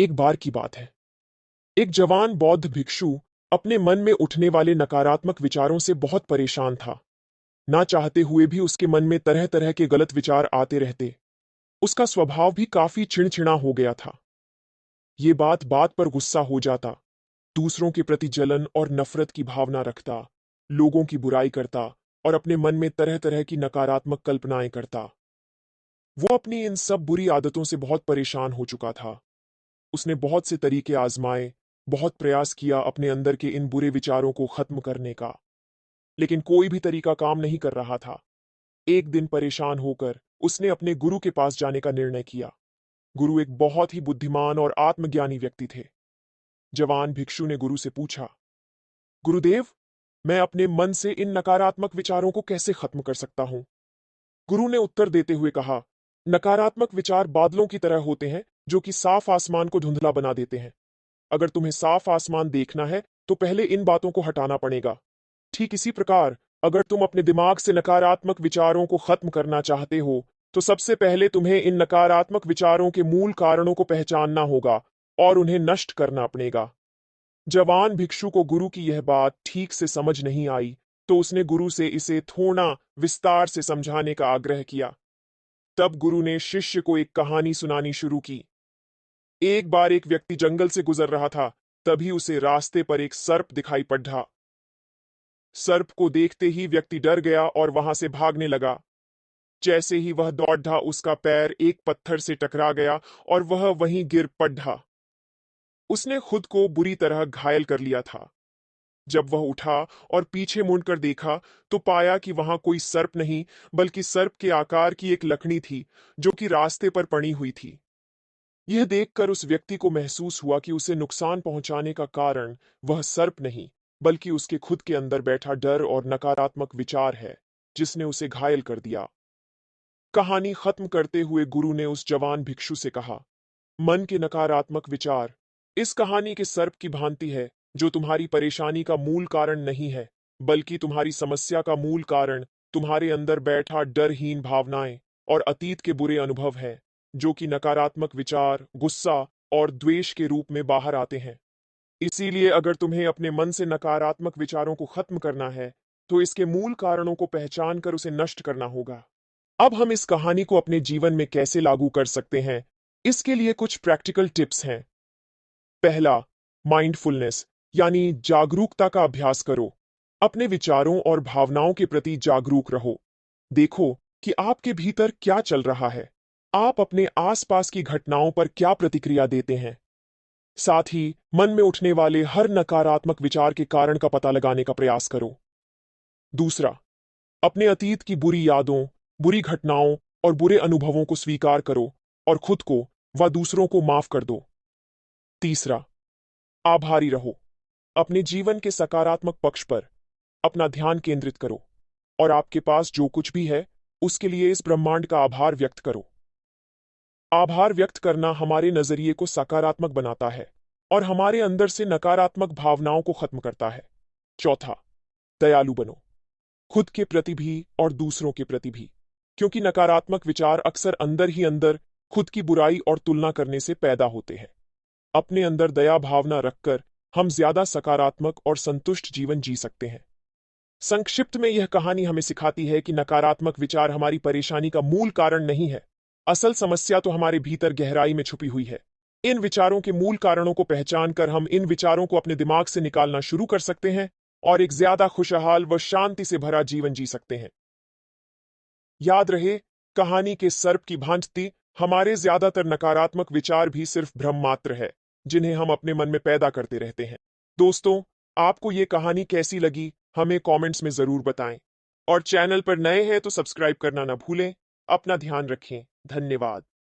एक बार की बात है। एक जवान बौद्ध भिक्षु अपने मन में उठने वाले नकारात्मक विचारों से बहुत परेशान था। ना चाहते हुए भी उसके मन में तरह तरह के गलत विचार आते रहते। उसका स्वभाव भी काफी चिड़चिड़ा हो गया था। ये बात बात पर गुस्सा हो जाता, दूसरों के प्रति जलन और नफरत की भावना रखता, लोगों की बुराई करता और अपने मन में तरह तरह की नकारात्मक कल्पनाएं करता। वो अपनी इन सब बुरी आदतों से बहुत परेशान हो चुका था। उसने बहुत से तरीके आजमाए, बहुत प्रयास किया अपने अंदर के इन बुरे विचारों को खत्म करने का, लेकिन कोई भी तरीका काम नहीं कर रहा था। एक दिन परेशान होकर उसने अपने गुरु के पास जाने का निर्णय किया। गुरु एक बहुत ही बुद्धिमान और आत्मज्ञानी व्यक्ति थे। जवान भिक्षु ने गुरु से पूछा, गुरुदेव, मैं अपने मन से इन नकारात्मक विचारों को कैसे खत्म कर सकता हूं? गुरु ने उत्तर देते हुए कहा, नकारात्मक विचार बादलों की तरह होते हैं जो कि साफ आसमान को धुंधला बना देते हैं। अगर तुम्हें साफ आसमान देखना है तो पहले इन बातों को हटाना पड़ेगा। ठीक इसी प्रकार अगर तुम अपने दिमाग से नकारात्मक विचारों को खत्म करना चाहते हो तो सबसे पहले तुम्हें इन नकारात्मक विचारों के मूल कारणों को पहचानना होगा और उन्हें नष्ट करना पड़ेगा। जवान भिक्षु को गुरु की यह बात ठीक से समझ नहीं आई, तो उसने गुरु से इसे थोड़ा विस्तार से समझाने का आग्रह किया। तब गुरु ने शिष्य को एक कहानी सुनानी शुरू की। एक बार एक व्यक्ति जंगल से गुजर रहा था, तभी उसे रास्ते पर एक सर्प दिखाई पड़ा। सर्प को देखते ही व्यक्ति डर गया और वहां से भागने लगा। जैसे ही वह दौड़ा, उसका पैर एक पत्थर से टकरा गया और वह वहीं गिर पड़ा। उसने खुद को बुरी तरह घायल कर लिया था। जब वह उठा और पीछे मुड़कर देखा तो पाया कि वहां कोई सर्प नहीं, बल्कि सर्प के आकार की एक लकड़ी थी जो कि रास्ते पर पड़ी हुई थी। यह देखकर उस व्यक्ति को महसूस हुआ कि उसे नुकसान पहुंचाने का कारण वह सर्प नहीं, बल्कि उसके खुद के अंदर बैठा डर और नकारात्मक विचार है, जिसने उसे घायल कर दिया। कहानी खत्म करते हुए गुरु ने उस जवान भिक्षु से कहा, मन के नकारात्मक विचार इस कहानी के सर्प की भांति है, जो तुम्हारी परेशानी का मूल कारण नहीं है, बल्कि तुम्हारी समस्या का मूल कारण तुम्हारे अंदर बैठा डरहीन भावनाएं और अतीत के बुरे अनुभव हैं, जो कि नकारात्मक विचार, गुस्सा और द्वेष के रूप में बाहर आते हैं। इसीलिए अगर तुम्हें अपने मन से नकारात्मक विचारों को खत्म करना है, तो इसके मूल कारणों को पहचान कर उसे नष्ट करना होगा। अब हम इस कहानी को अपने जीवन में कैसे लागू कर सकते हैं, इसके लिए कुछ प्रैक्टिकल टिप्स हैं। पहला, माइंडफुलनेस यानी जागरूकता का अभ्यास करो। अपने विचारों और भावनाओं के प्रति जागरूक रहो। देखो कि आपके भीतर क्या चल रहा है। आप अपने आसपास की घटनाओं पर क्या प्रतिक्रिया देते हैं। साथ ही मन में उठने वाले हर नकारात्मक विचार के कारण का पता लगाने का प्रयास करो। दूसरा, अपने अतीत की बुरी यादों, बुरी घटनाओं और बुरे अनुभवों को स्वीकार करो और खुद को व दूसरों को माफ कर दो। तीसरा, आभारी रहो। अपने जीवन के सकारात्मक पक्ष पर अपना ध्यान केंद्रित करो और आपके पास जो कुछ भी है उसके लिए इस ब्रह्मांड का आभार व्यक्त करो। आभार व्यक्त करना हमारे नजरिए को सकारात्मक बनाता है और हमारे अंदर से नकारात्मक भावनाओं को खत्म करता है। चौथा, दयालु बनो, खुद के प्रति भी और दूसरों के प्रति भी, क्योंकि नकारात्मक विचार अक्सर अंदर ही अंदर खुद की बुराई और तुलना करने से पैदा होते हैं। अपने अंदर दया भावना रखकर हम ज्यादा सकारात्मक और संतुष्ट जीवन जी सकते हैं। संक्षिप्त में यह कहानी हमें सिखाती है कि नकारात्मक विचार हमारी परेशानी का मूल कारण नहीं है। असल समस्या तो हमारे भीतर गहराई में छुपी हुई है। इन विचारों के मूल कारणों को पहचान कर हम इन विचारों को अपने दिमाग से निकालना शुरू कर सकते हैं और एक ज्यादा खुशहाल व शांति से भरा जीवन जी सकते हैं। याद रहे, कहानी के सर्प की भांति हमारे ज्यादातर नकारात्मक विचार भी सिर्फ भ्रम मात्र है, जिन्हें हम अपने मन में पैदा करते रहते हैं। दोस्तों, आपको ये कहानी कैसी लगी हमें कमेंट्स में जरूर बताएं और चैनल पर नए हैं तो सब्सक्राइब करना ना भूलें। अपना ध्यान रखें। धन्यवाद।